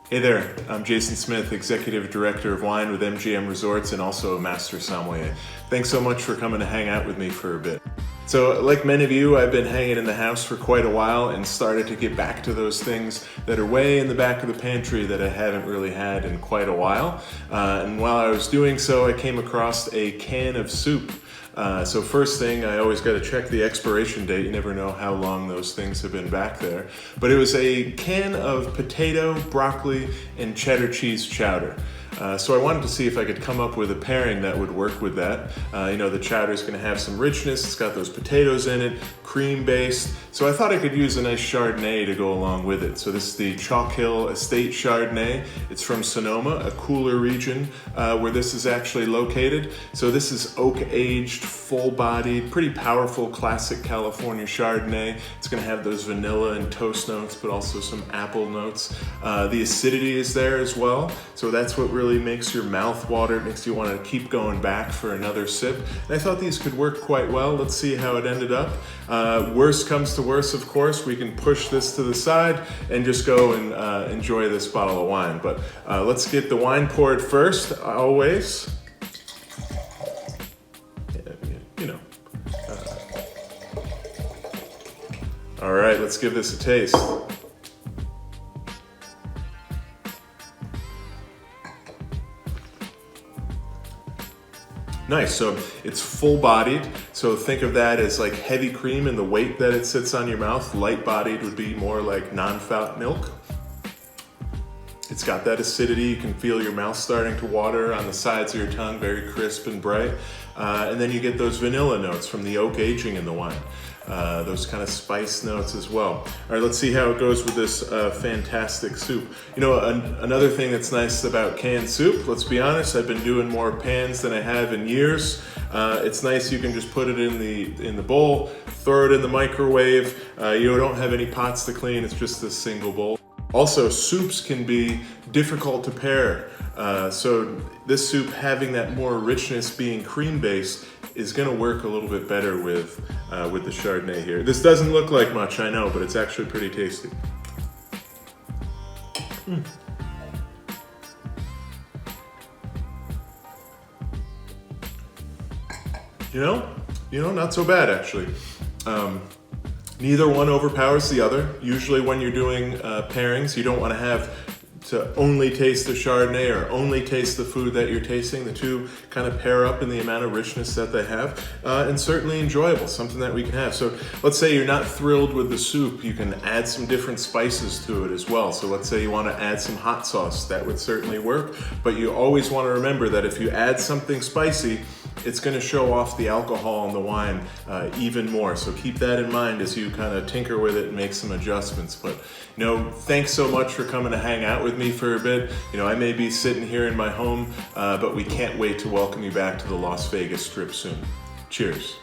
Hey there, I'm Jason Smith, Executive Director of Wine with MGM Resorts and also a Master Sommelier. Thanks so much for coming to hang out with me for a bit. So like many of you, I've been hanging in the house for quite a while and started to get back to those things that are way in the back of the pantry that I haven't really had in quite a while. And while I was doing so, I came across a can of soup. So first thing, I always got to check the expiration date. You never know how long those things have been back there. But it was a can of potato, broccoli, and cheddar cheese chowder. So I wanted to see if I could come up with a pairing that would work with that. The chowder is going to have some richness. It's got those potatoes in it, cream based. So I thought I could use a nice Chardonnay to go along with it. So this is the Chalk Hill Estate Chardonnay. It's from Sonoma, a cooler region where this is actually located. So this is oak aged, full bodied, pretty powerful classic California Chardonnay. It's going to have those vanilla and toast notes, but also some apple notes. The acidity is there as well. So that's what really makes your mouth water. It makes you want to keep going back for another sip. And I thought these could work quite well. Let's see how it ended up. Worst comes to worst, of course, we can push this to the side and just go and enjoy this bottle of wine. But let's get the wine poured first, always. All right, let's give this a taste. Nice, so it's full-bodied, so think of that as like heavy cream in the weight that it sits on your mouth. Light-bodied would be more like non-fat milk. It's got that acidity. You can feel your mouth starting to water on the sides of your tongue, very crisp and bright. And then you get those vanilla notes from the oak aging in the wine. Those kind of spice notes as well. All right, let's see how it goes with this fantastic soup. Another thing that's nice about canned soup, let's be honest, I've been doing more pans than I have in years. It's nice you can just put it in the bowl, throw it in the microwave. You don't have any pots to clean, it's just this single bowl. Also, soups can be difficult to pair. So this soup, having that more richness, being cream-based, is gonna work a little bit better with the Chardonnay here. This doesn't look like much, I know, but it's actually pretty tasty. Not so bad actually. Neither one overpowers the other. Usually when you're doing pairings, you don't want to have to only taste the Chardonnay or only taste the food that you're tasting. The two kind of pair up in the amount of richness that they have, and certainly enjoyable, something that we can have. So let's say you're not thrilled with the soup, you can add some different spices to it as well. So let's say you want to add some hot sauce, that would certainly work, but you always want to remember that if you add something spicy, it's going to show off the alcohol in the wine even more. So keep that in mind as you kind of tinker with it and make some adjustments. But thanks so much for coming to hang out with me for a bit. I may be sitting here in my home, but we can't wait to welcome you back to the Las Vegas Strip soon. Cheers.